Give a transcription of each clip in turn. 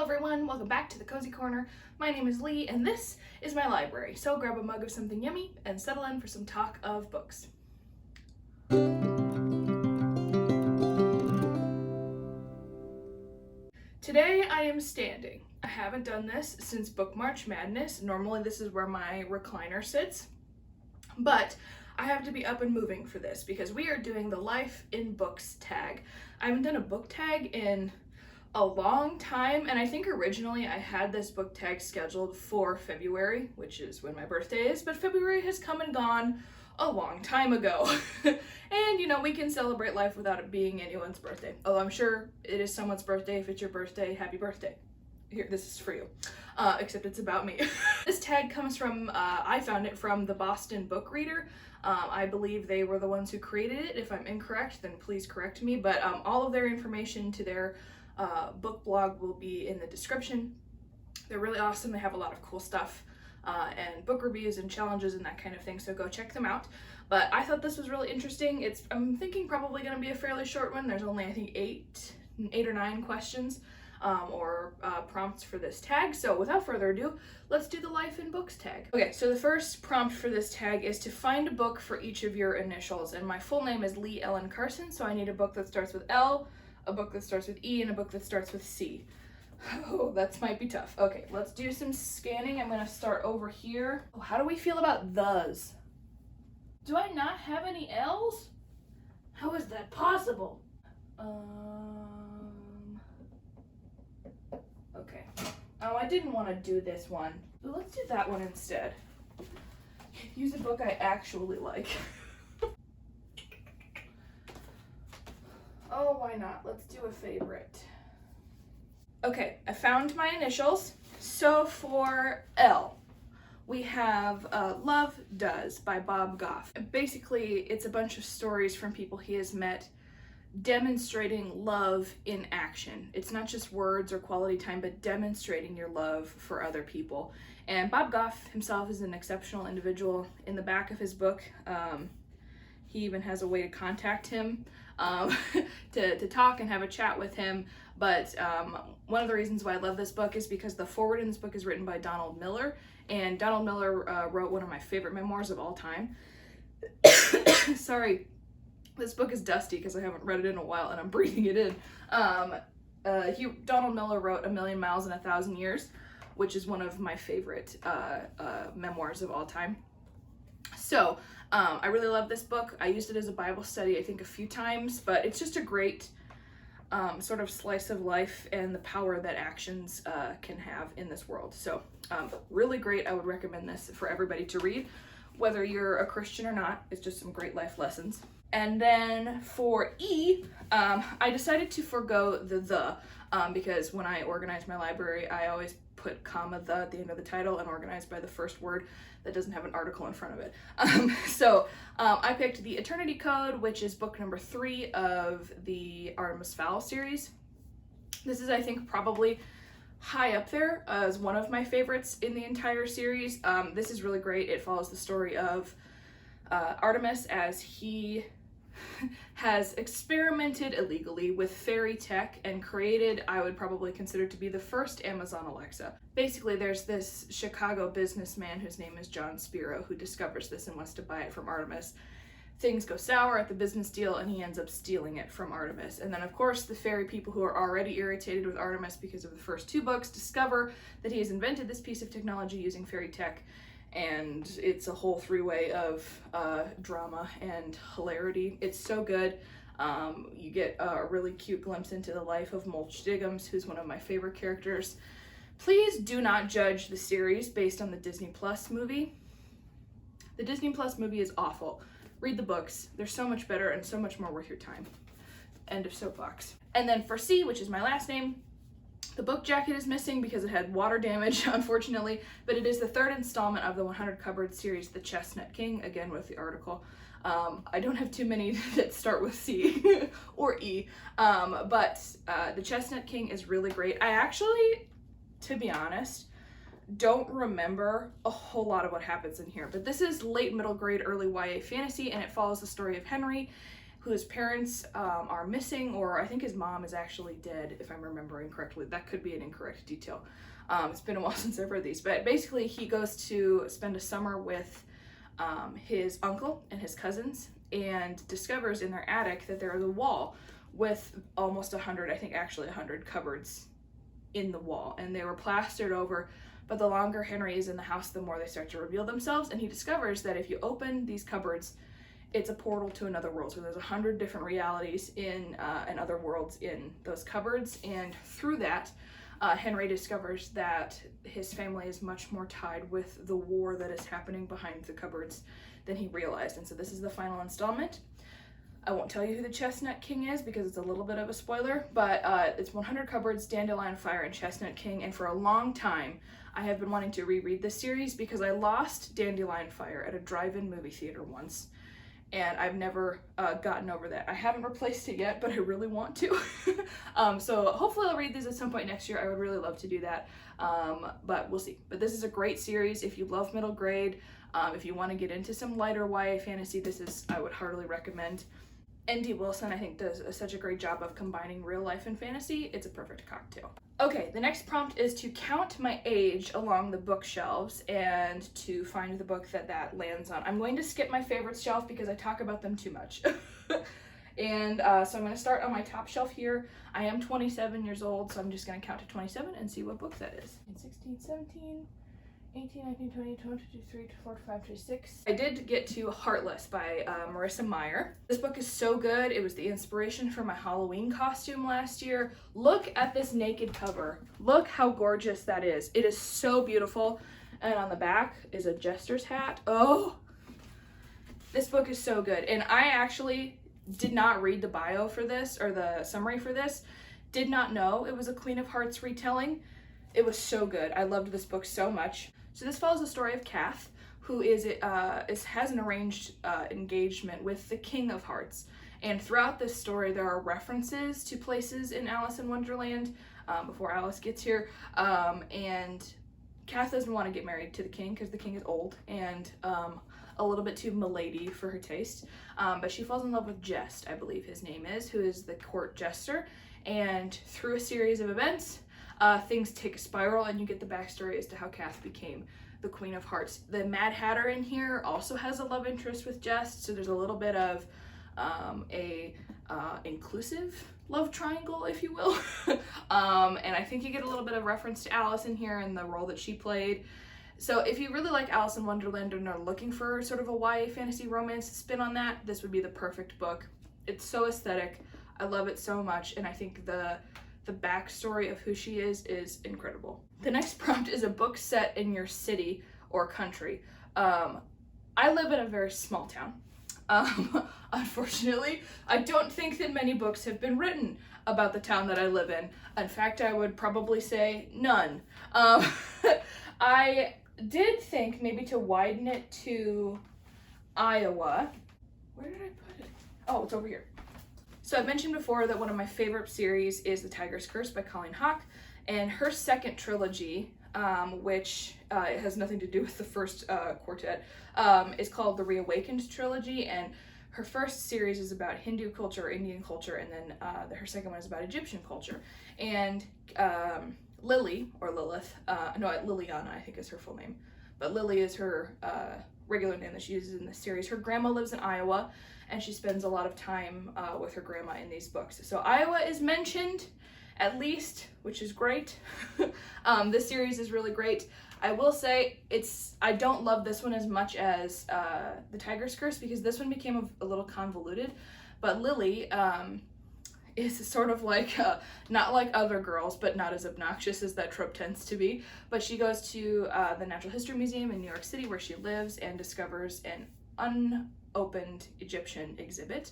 everyone, welcome back to the Cozy Corner. My name is Leigh and this is my library, so grab a mug of something yummy and settle in for some talk of books. Today I am standing. I haven't done this since Book March Madness. Normally this is where my recliner sits, but I have to be up and moving for this because we are doing the Life in Books tag. I haven't done a book tag in a long time, and I think originally I had this book tag scheduled for February, which is when my birthday is, but February has come and gone a long time ago. And you know, we can celebrate life without it being anyone's birthday. Although I'm sure it is someone's birthday. If it's your birthday, happy birthday. Here, this is for you. Except it's about me. This tag comes from, I found it from the Boston Book Reader. I believe they were the ones who created it. If I'm incorrect, then please correct me. But all of their information to their book blog will be in the description. They're really awesome. They have a lot of cool stuff and book reviews and challenges and that kind of thing, so go check them out. But I thought this was really interesting. I'm thinking probably going to be a fairly short one. There's only, I think, eight or nine questions or prompts for this tag. So without further ado, let's do the Life in Books tag. Okay, so the first prompt for this tag is to find a book for each of your initials. And my full name is Leigh Ellen Carson, so I need a book that starts with L, a book that starts with E, and a book that starts with C. Oh, that might be tough. Okay, let's do some scanning. I'm gonna start over here. Oh, how do we feel about thes? Do I not have any L's? How is that possible? Okay. Oh, I didn't want to do this one. Let's do that one instead. Use a book I actually like. Oh, why not? Let's do a favorite. Okay, I found my initials. So for L, we have Love Does by Bob Goff. Basically, it's a bunch of stories from people he has met demonstrating love in action. It's not just words or quality time, but demonstrating your love for other people. And Bob Goff himself is an exceptional individual. In the back of his book, he even has a way to contact him to talk and have a chat with him. But one of the reasons why I love this book is because the foreword in this book is written by Donald Miller, and Donald Miller wrote one of my favorite memoirs of all time. Sorry, this book is dusty because I haven't read it in a while and I'm breathing it in. Donald Miller wrote A Million Miles in a Thousand Years, which is one of my favorite memoirs of all time. So I really love this book. I used it as a Bible study, I think, a few times, but it's just a great sort of slice of life and the power that actions can have in this world. So really great. I would recommend this for everybody to read, whether you're a Christian or not. It's just some great life lessons. And then for E, I decided to forego the because when I organize my library, I always put comma the at the end of the title and organize by the first word that doesn't have an article in front of it. So I picked The Eternity Code, which is book number 3 of the Artemis Fowl series. This is, I think, probably high up there as one of my favorites in the entire series. This is really great. It follows the story of Artemis as he has experimented illegally with fairy tech and created, I would probably consider to be the first Amazon Alexa. Basically, there's this Chicago businessman whose name is John Spiro who discovers this and wants to buy it from Artemis. Things go sour at the business deal and he ends up stealing it from Artemis. And then, of course, the fairy people who are already irritated with Artemis because of the first 2 books discover that he has invented this piece of technology using fairy tech. And it's a whole 3-way of drama and hilarity. It's so good. You get a really cute glimpse into the life of Mulch Diggums, who's one of my favorite characters. Please do not judge the series based on the Disney Plus movie. The Disney Plus movie is awful. Read the books. They're so much better and so much more worth your time. End of soapbox. And then for C, which is my last name, the book jacket is missing because it had water damage, unfortunately, but it is the 3rd installment of the 100 Cupboard series, The Chestnut King, again with the article. I don't have too many that start with C or E, but The Chestnut King is really great. I actually, to be honest, don't remember a whole lot of what happens in here, but this is late middle grade, early YA fantasy, and it follows the story of Henry, whose parents are missing, or I think his mom is actually dead, if I'm remembering correctly. That could be an incorrect detail. It's been a while since I've read these, but basically he goes to spend a summer with his uncle and his cousins, and discovers in their attic that there is a wall with almost 100, I think actually 100 cupboards in the wall, and they were plastered over. But the longer Henry is in the house, the more they start to reveal themselves, and he discovers that if you open these cupboards, it's a portal to another world. So there's 100 different realities in and other worlds in those cupboards, and through that, Henry discovers that his family is much more tied with the war that is happening behind the cupboards than he realized. And so this is the final installment. I won't tell you who the Chestnut King is because it's a little bit of a spoiler, but it's 100 Cupboards, Dandelion Fire, and Chestnut King. And for a long time, I have been wanting to reread this series because I lost Dandelion Fire at a drive-in movie theater once, and I've never gotten over that. I haven't replaced it yet, but I really want to. So hopefully I'll read these at some point next year. I would really love to do that, but we'll see. But this is a great series. If you love middle grade, if you want to get into some lighter YA fantasy, I would heartily recommend. N.D. Wilson, I think, does such a great job of combining real life and fantasy. It's a perfect cocktail. Okay, the next prompt is to count my age along the bookshelves and to find the book that lands on. I'm going to skip my favorite shelf because I talk about them too much. And so I'm going to start on my top shelf here. I am 27 years old, so I'm just going to count to 27 and see what book that is. 16, 17... 18, 19, 20, 22, 23, 24, 25, 26. I did get to Heartless by Marissa Meyer. This book is so good. It was the inspiration for my Halloween costume last year. Look at this naked cover. Look how gorgeous that is. It is so beautiful. And on the back is a jester's hat. Oh, this book is so good. And I actually did not read the bio for this, or the summary for this. Did not know it was a Queen of Hearts retelling. It was so good. I loved this book so much. So this follows the story of Kath, who has an arranged engagement with the King of Hearts. And throughout this story, there are references to places in Alice in Wonderland before Alice gets here. And Kath doesn't want to get married to the king because the king is old and a little bit too milady for her taste. But she falls in love with Jest, I believe his name is, who is the court jester. And through a series of events, things take a spiral, and you get the backstory as to how Kath became the Queen of Hearts. The Mad Hatter in here also has a love interest with Jest, so there's a little bit of inclusive love triangle, if you will. And I think you get a little bit of reference to Alice in here and the role that she played. So if you really like Alice in Wonderland and are looking for sort of a YA fantasy romance spin on that, this would be the perfect book. It's so aesthetic. I love it so much, and I think the backstory of who she is incredible. The next prompt is a book set in your city or country. I live in a very small town. Unfortunately, I don't think that many books have been written about the town that I live in. In fact, I would probably say none. I did think maybe to widen it to Iowa. Where did I put it? Oh, it's over here. So I mentioned before that one of my favorite series is The Tiger's Curse by Colleen Houck, and her second trilogy, which it has nothing to do with the first quartet, is called the Reawakened trilogy, and her first series is about Hindu culture, Indian culture, and then her second one is about Egyptian culture. And Lily, or Lilith, Liliana I think is her full name, but Lily is her regular name that she uses in this series. Her grandma lives in Iowa, and she spends a lot of time with her grandma in these books. So Iowa is mentioned, at least, which is great. This series is really great. I will say I don't love this one as much as The Tiger's Curse, because this one became a little convoluted, but Lily is sort of like, not like other girls, but not as obnoxious as that trope tends to be. But she goes to the Natural History Museum in New York City, where she lives, and discovers an unopened Egyptian exhibit,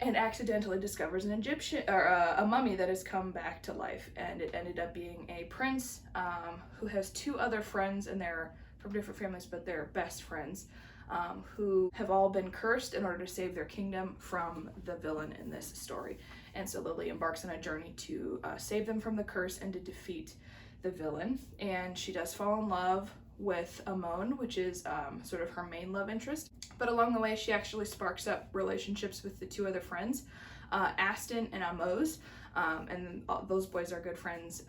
and accidentally discovers an Egyptian, or a mummy that has come back to life. And it ended up being a prince who has two other friends, and they're from different families, but they're best friends, who have all been cursed in order to save their kingdom from the villain in this story. And so Lily embarks on a journey to save them from the curse and to defeat the villain. And she does fall in love with Eoin, which is sort of her main love interest. But along the way, she actually sparks up relationships with the two other friends, Aston and Amos. And those boys are good friends,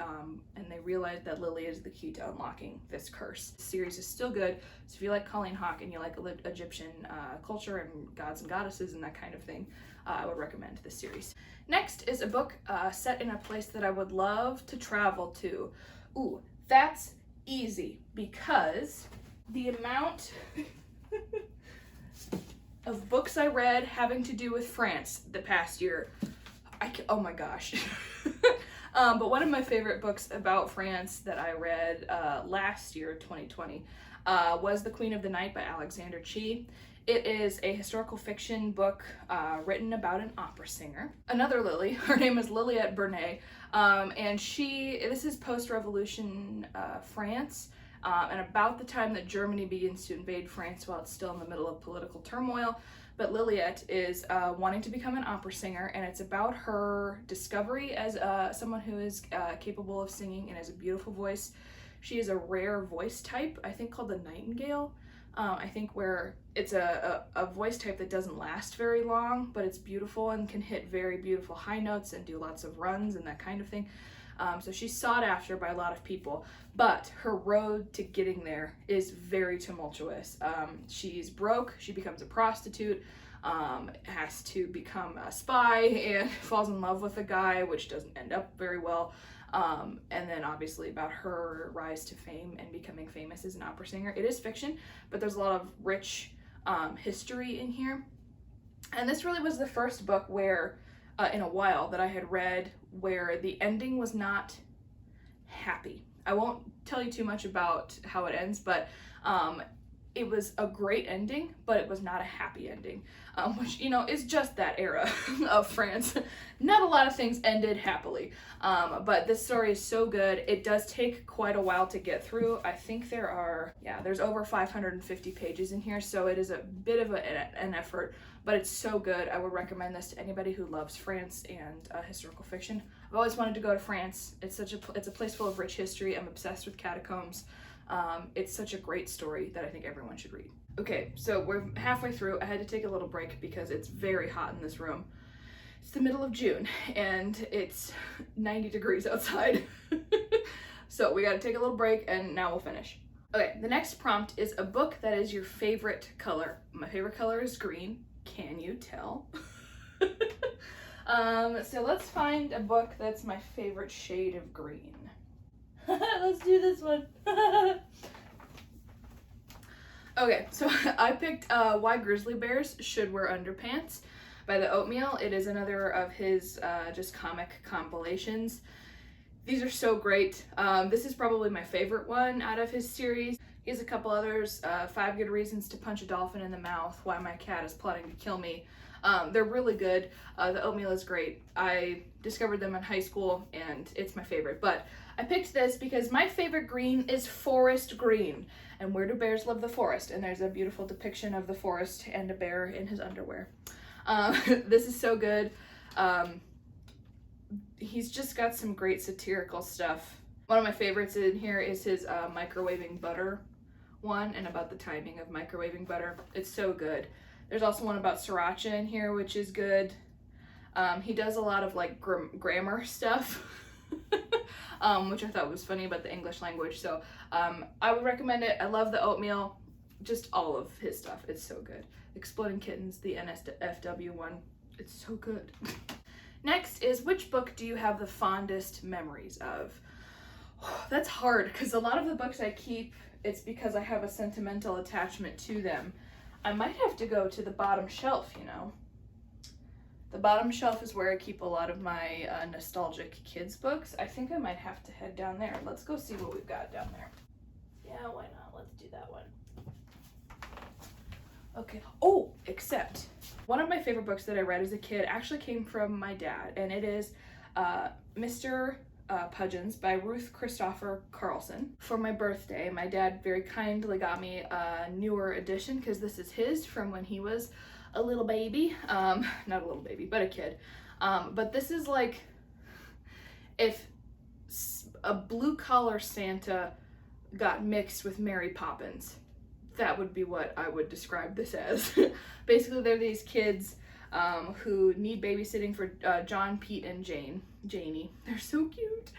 and they realize that Lily is the key to unlocking this curse. The series is still good, so if you like Colleen Houck and you like Egyptian culture and gods and goddesses and that kind of thing, I would recommend this series. Next is a book set in a place that I would love to travel to. Ooh, that's easy, because the amount of books I read having to do with France the past year, oh my gosh. But one of my favorite books about France that I read last year, 2020, was The Queen of the Night by Alexander Chee. It is a historical fiction book written about an opera singer. Another Lily, her name is Liliette Bernay, and this is post-revolution France, and about the time that Germany begins to invade France while it's still in the middle of political turmoil. But Liliette is wanting to become an opera singer, and it's about her discovery as someone who is capable of singing and has a beautiful voice. She is a rare voice type, I think called the nightingale. I think where it's a voice type that doesn't last very long, but it's beautiful and can hit very beautiful high notes and do lots of runs and that kind of thing. So she's sought after by a lot of people, but her road to getting there is very tumultuous. She's broke, she becomes a prostitute, has to become a spy, and falls in love with a guy, which doesn't end up very well. And then obviously about her rise to fame and becoming famous as an opera singer. It is fiction, but there's a lot of rich history in here. And this really was the first book where, in a while, that I had read where the ending was not happy. I won't tell you too much about how it ends, but it was a great ending, but it was not a happy ending, which, you know, is just that era of France. Not a lot of things ended happily, but this story is so good. It does take quite a while to get through. I think there's over 550 pages in here, so it is a bit of an effort, but it's so good. I would recommend this to anybody who loves France and historical fiction. I've always wanted to go to France. It's a place full of rich history. I'm obsessed with catacombs. It's such a great story that I think everyone should read. Okay, so we're halfway through. I had to take a little break because it's very hot in this room. It's the middle of June and it's 90 degrees outside. So we gotta take a little break and now we'll finish. Okay, the next prompt is a book that is your favorite color. My favorite color is green. Can you tell? So let's find a book that's my favorite shade of green. Let's do this one. Okay, so I picked Why Grizzly Bears Should Wear Underpants by The Oatmeal. It is another of his just comic compilations. These are so great. This is probably my favorite one out of his series. He has a couple others, 5 Good Reasons to Punch a Dolphin in the Mouth, Why My Cat is Plotting to Kill Me. They're really good. The Oatmeal is great. I discovered them in high school and it's my favorite, but I picked this because my favorite green is forest green. And where do bears love the forest? And there's a beautiful depiction of the forest and a bear in his underwear. This is so good. He's just got some great satirical stuff. One of my favorites in here is his microwaving butter one, and about the timing of microwaving butter. It's so good. There's also one about sriracha in here, which is good. He does a lot of like grammar stuff, which I thought was funny about the English language. So I would recommend it. I love The Oatmeal, just all of his stuff. It's so good. Exploding Kittens, the NSFW one. It's so good. Next is, which book do you have the fondest memories of? That's hard, because a lot of the books I keep, it's because I have a sentimental attachment to them. I might have to go to the bottom shelf, you know. The bottom shelf is where I keep a lot of my nostalgic kids books. I think I might have to head down there. Let's go see what we've got down there. Yeah, why not? Let's do that one. Okay. Oh, except one of my favorite books that I read as a kid actually came from my dad, and it is Mr. Pudgeons by Ruth Christopher Carlson. For my birthday, my dad very kindly got me a newer edition, because this is his from when he was a little baby. Not a little baby, but a kid. But this is like if a blue-collar Santa got mixed with Mary Poppins. That would be what I would describe this as. Basically, they're these kids who need babysitting for John, Pete, and Janie. They're so cute.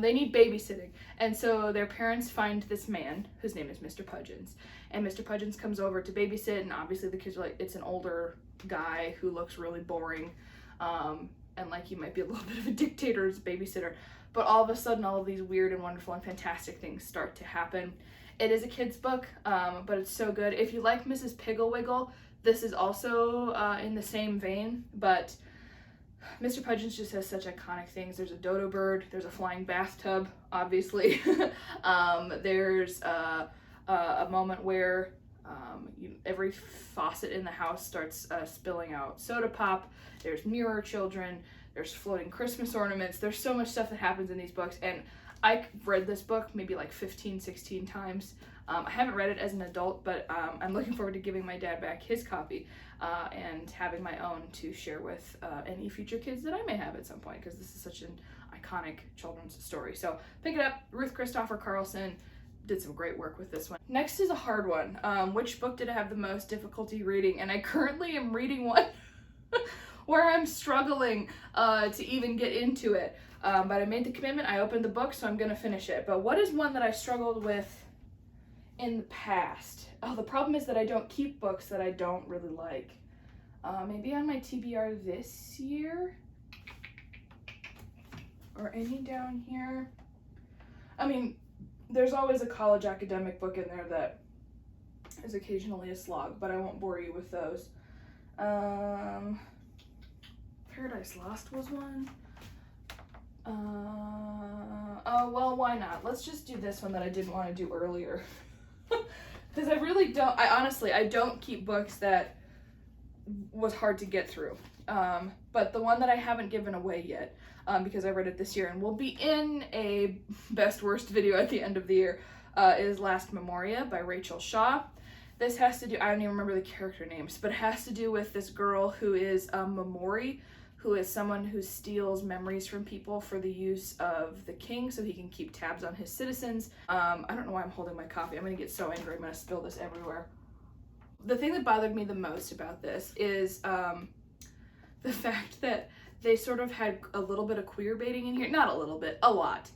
They need babysitting. And so their parents find this man, whose name is Mr. Pudgeons. And Mr. Pudgeons comes over to babysit, and obviously the kids are like, it's an older guy who looks really boring. And like he might be a little bit of a dictator as a babysitter. But all of a sudden, all of these weird and wonderful and fantastic things start to happen. It is a kid's book, but it's so good. If you like Mrs. Pigglewiggle, this is also in the same vein, but Mr. Pudgeons just has such iconic things. There's a dodo bird, there's a flying bathtub, obviously. There's a moment where every faucet in the house starts spilling out soda pop. There's mirror children, there's floating Christmas ornaments. There's so much stuff that happens in these books, and I read this book maybe like 15, 16 times. I haven't read it as an adult, but I'm looking forward to giving my dad back his copy and having my own to share with any future kids that I may have at some point, because this is such an iconic children's story. So pick it up. Ruth Christopher Carlson did some great work with this one. Next is a hard one. Which book did I have the most difficulty reading? And I currently am reading one where I'm struggling to even get into it. But I made the commitment, I opened the book, so I'm gonna finish it. But what is one that I struggled with in the past? Oh, the problem is that I don't keep books that I don't really like. Maybe on my TBR this year? Or any down here? I mean, there's always a college academic book in there that is occasionally a slog, but I won't bore you with those. Paradise Lost was one. Oh, well, why not? Let's just do this one that I didn't want to do earlier. Because I really don't, I don't keep books that was hard to get through. But the one that I haven't given away yet, because I read it this year and will be in a best worst video at the end of the year, is Last Memoria by Rachel Shaw. This has to do, I don't even remember the character names, but it has to do with this girl who is a Memori, who is someone who steals memories from people for the use of the king so he can keep tabs on his citizens. I don't know why I'm holding my coffee. I'm gonna get so angry, I'm gonna spill this everywhere. The thing that bothered me the most about this is the fact that they sort of had a little bit of queer baiting in here. Not a little bit, a lot.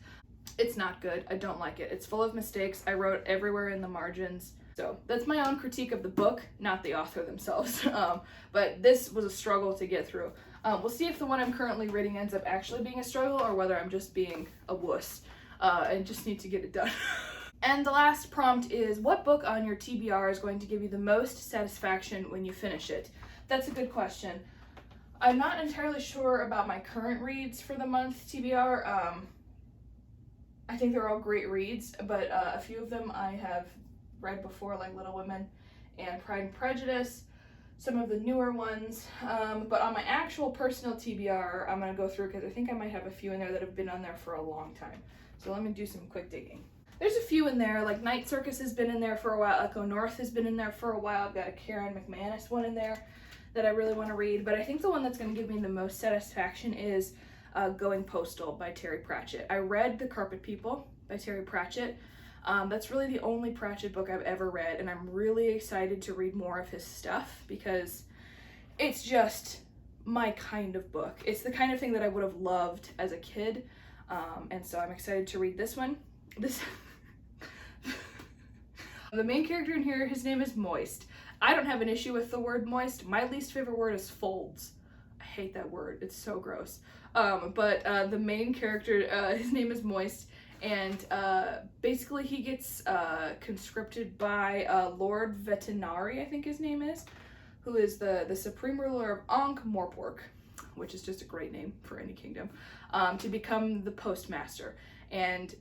It's not good. I don't like it. It's full of mistakes. I wrote everywhere in the margins. So that's my own critique of the book, not the author themselves. But this was a struggle to get through. We'll see if the one I'm currently reading ends up actually being a struggle or whether I'm just being a wuss and just need to get it done. And the last prompt is, what book on your TBR is going to give you the most satisfaction when you finish it? That's a good question. I'm not entirely sure about my current reads for the month TBR. I think they're all great reads, but a few of them I have read before, like Little Women and Pride and Prejudice, some of the newer ones. But on my actual personal TBR, I'm going to go through because I think I might have a few in there that have been on there for a long time. So let me do some quick digging. There's a few in there, like Night Circus has been in there for a while, Echo North has been in there for a while, I've got a Karen McManus one in there that I really want to read, but I think the one that's going to give me the most satisfaction is Going Postal by Terry Pratchett. I read The Carpet People by Terry Pratchett. That's really the only Pratchett book I've ever read, and I'm really excited to read more of his stuff because it's just my kind of book. It's the kind of thing that I would have loved as a kid, and so I'm excited to read this one. The main character in here, his name is Moist. I don't have an issue with the word moist. My least favorite word is folds. I hate that word. It's so gross. But the main character, his name is Moist, and basically he gets conscripted by Lord Vetinari, I think his name is, who is the supreme ruler of Ankh-Morpork, which is just a great name for any kingdom, to become the postmaster. And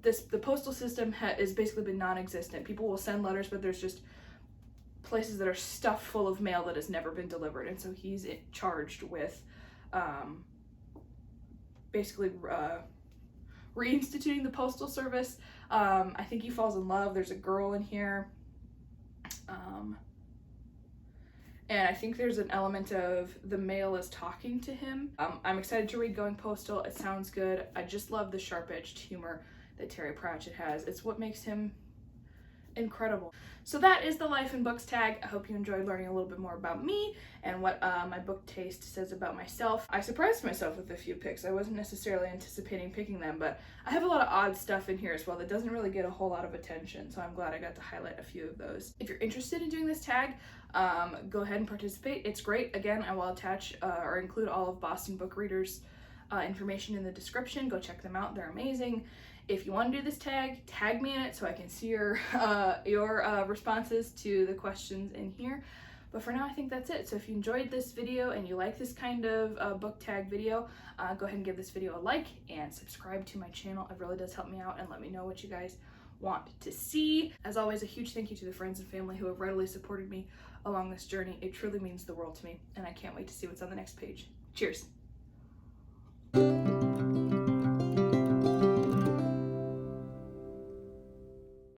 the postal system has basically been non-existent. People will send letters, but there's just places that are stuffed full of mail that has never been delivered, and so he's charged with basically reinstituting the postal service. I think he falls in love. There's a girl in here, and I think there's an element of the mail is talking to him. I'm excited to read Going Postal. It sounds good. I just love the sharp-edged humor that Terry Pratchett has. It's what makes him incredible. So that is the Life in Books tag. I hope you enjoyed learning a little bit more about me and what my book taste says about myself. I surprised myself with a few picks. I wasn't necessarily anticipating picking them, but I have a lot of odd stuff in here as well that doesn't really get a whole lot of attention, so I'm glad I got to highlight a few of those. If you're interested in doing this tag, go ahead and participate. It's great. Again, I will attach or include all of Boston Book Readers information in the description. Go check them out. They're amazing. If you want to do this tag, tag me in it so I can see your responses to the questions in here. But for now, I think that's it. So if you enjoyed this video and you like this kind of book tag video, go ahead and give this video a like and subscribe to my channel. It really does help me out, and let me know what you guys want to see. As always, a huge thank you to the friends and family who have readily supported me along this journey. It truly means the world to me, and I can't wait to see what's on the next page. Cheers.